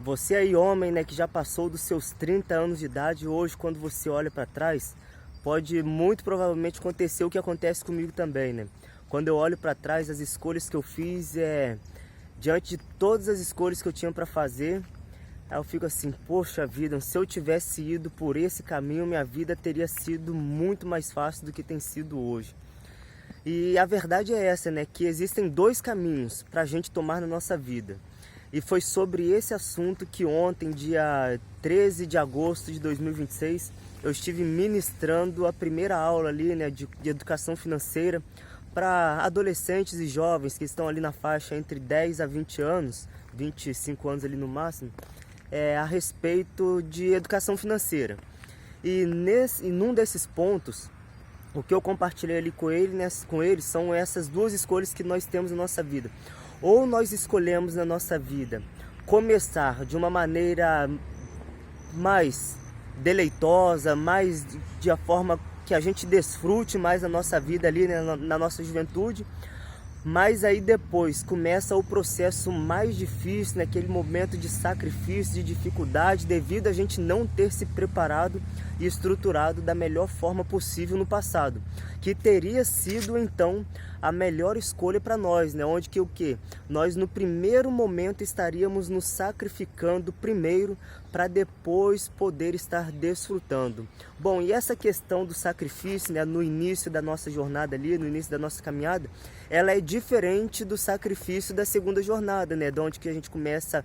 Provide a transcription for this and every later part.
Você aí, homem, né, que já passou dos seus 30 anos de idade, hoje, quando você olha para trás, pode muito provavelmente acontecer o que acontece comigo também, né? Quando eu olho para trás, as escolhas que eu fiz, diante de todas as escolhas que eu tinha para fazer, aí eu fico assim, poxa vida, se eu tivesse ido por esse caminho, minha vida teria sido muito mais fácil do que tem sido hoje. E a verdade é essa, né, que existem dois caminhos para a gente tomar na nossa vida. E foi sobre esse assunto que ontem, dia 13 de agosto de 2026, eu estive ministrando a primeira aula ali, né, de educação financeira para adolescentes e jovens que estão ali na faixa entre 10 a 20 anos, 25 anos ali no máximo, a respeito de educação financeira. E num desses pontos, o que eu compartilhei ali com eles são essas duas escolhas que nós temos na nossa vida. Ou nós escolhemos na nossa vida começar de uma maneira mais deleitosa, mais de a forma que a gente desfrute mais a nossa vida ali, né, na nossa juventude. Mas aí depois começa o processo mais difícil, naquele momento de sacrifício, de dificuldade, devido a gente não ter se preparado e estruturado da melhor forma possível no passado, que teria sido então a melhor escolha para nós, né? Onde que o quê? Nós no primeiro momento estaríamos nos sacrificando primeiro para depois poder estar desfrutando. Bom, e essa questão do sacrifício, né, no início da nossa jornada ali, no início da nossa caminhada, ela é diferente do sacrifício da segunda jornada, né, de onde que a gente começa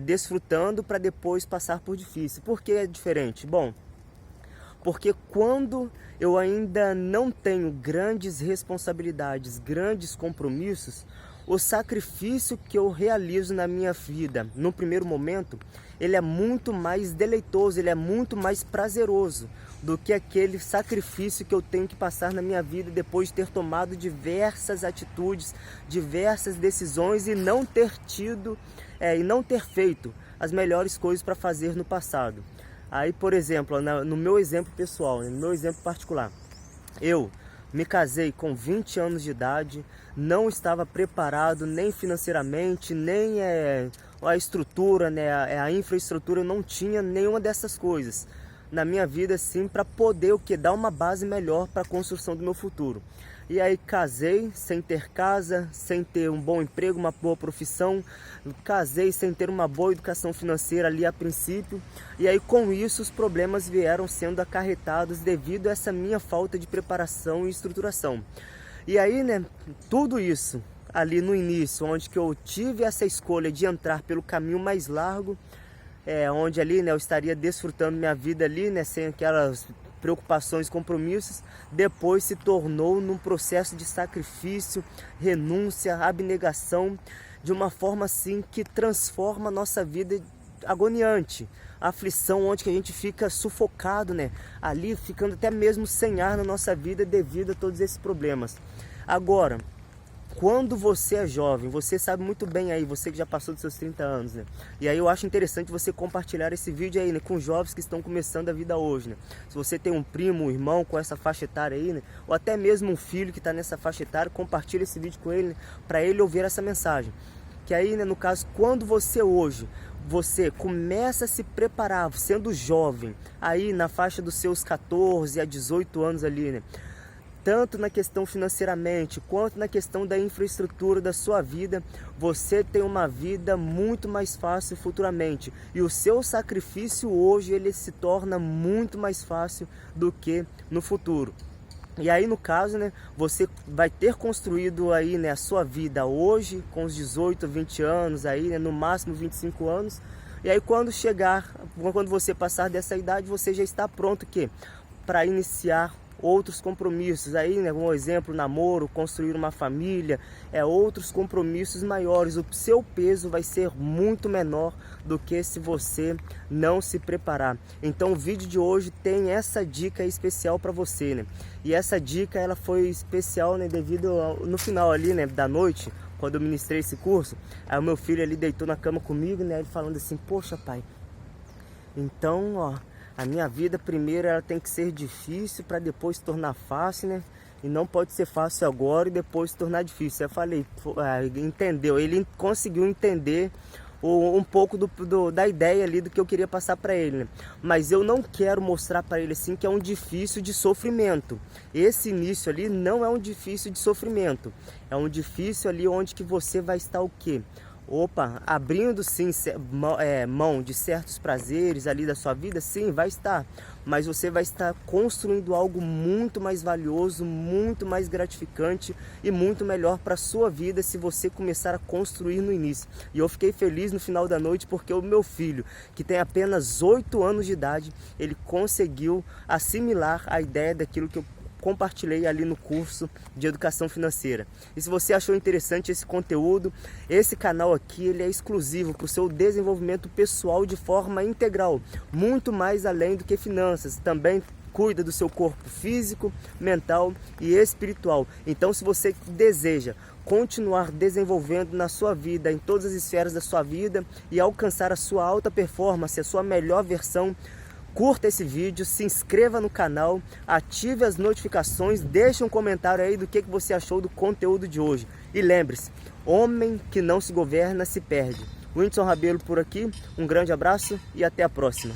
desfrutando para depois passar por difícil. Por que é diferente? Bom, porque quando eu ainda não tenho grandes responsabilidades, grandes compromissos, o sacrifício que eu realizo na minha vida, no primeiro momento, ele é muito mais deleitoso, ele é muito mais prazeroso do que aquele sacrifício que eu tenho que passar na minha vida depois de ter tomado diversas atitudes, diversas decisões e não ter feito as melhores coisas para fazer no passado. Aí, por exemplo, no meu exemplo pessoal, no meu exemplo particular, eu me casei com 20 anos de idade, não estava preparado nem financeiramente, nem a estrutura, né, a infraestrutura, eu não tinha nenhuma dessas coisas na minha vida, assim, para poder dar uma base melhor para a construção do meu futuro. E aí casei sem ter casa, sem ter um bom emprego, uma boa profissão, casei sem ter uma boa educação financeira ali a princípio, e aí com isso os problemas vieram sendo acarretados devido a essa minha falta de preparação e estruturação. E aí, né, tudo isso ali no início, onde que eu tive essa escolha de entrar pelo caminho mais largo, onde ali, né, eu estaria desfrutando minha vida ali, né, sem aquelas preocupações, compromissos, depois se tornou num processo de sacrifício, renúncia, abnegação, de uma forma assim que transforma a nossa vida agoniante, aflição, onde que a gente fica sufocado, né, ali ficando até mesmo sem ar na nossa vida devido a todos esses problemas. Agora, quando você é jovem, você sabe muito bem aí, você que já passou dos seus 30 anos, né? E aí eu acho interessante você compartilhar esse vídeo aí, né, com jovens que estão começando a vida hoje, né? Se você tem um primo, um irmão com essa faixa etária aí, né? Ou até mesmo um filho que está nessa faixa etária, compartilha esse vídeo com ele, né, para ele ouvir essa mensagem. Que aí, né, no caso, quando você começa a se preparar, sendo jovem, aí na faixa dos seus 14 a 18 anos ali, né? Tanto na questão financeiramente, quanto na questão da infraestrutura da sua vida, você tem uma vida muito mais fácil futuramente. E o seu sacrifício hoje, ele se torna muito mais fácil do que no futuro. E aí, no caso, né, você vai ter construído aí, né, a sua vida hoje, com os 18, 20 anos, aí, né, no máximo 25 anos. E aí, quando você passar dessa idade, você já está pronto para iniciar outros compromissos aí, né, como exemplo, namoro, construir uma família, outros compromissos maiores. O seu peso vai ser muito menor do que se você não se preparar. Então o vídeo de hoje tem essa dica especial para você, né? E essa dica ela foi especial, né, no final ali, né, da noite, quando eu ministrei esse curso, aí o meu filho ali deitou na cama comigo, né, ele falando assim: poxa, pai, então, ó, a minha vida primeiro ela tem que ser difícil para depois se tornar fácil, né? E não pode ser fácil agora e depois se tornar difícil. Eu falei, entendeu? Ele conseguiu entender um pouco da ideia ali do que eu queria passar para ele, né? Mas eu não quero mostrar para ele assim que é um difícil de sofrimento. Esse início ali não é um difícil de sofrimento, é um difícil ali onde que você vai estar o quê? Opa, abrindo sim mão de certos prazeres ali da sua vida, sim, vai estar. Mas você vai estar construindo algo muito mais valioso, muito mais gratificante e muito melhor para a sua vida se você começar a construir no início. E eu fiquei feliz no final da noite porque o meu filho, que tem apenas 8 anos de idade, ele conseguiu assimilar a ideia daquilo que eu compartilhei ali no curso de educação financeira. E se você achou interessante esse conteúdo, esse canal aqui ele é exclusivo para o seu desenvolvimento pessoal de forma integral, muito mais além do que finanças. Também cuida do seu corpo físico, mental e espiritual. Então, se você deseja continuar desenvolvendo na sua vida, em todas as esferas da sua vida e alcançar a sua alta performance, a sua melhor versão, curta esse vídeo, se inscreva no canal, ative as notificações, deixe um comentário aí do que você achou do conteúdo de hoje. E lembre-se, homem que não se governa se perde. Whindersson Rabelo por aqui, um grande abraço e até a próxima.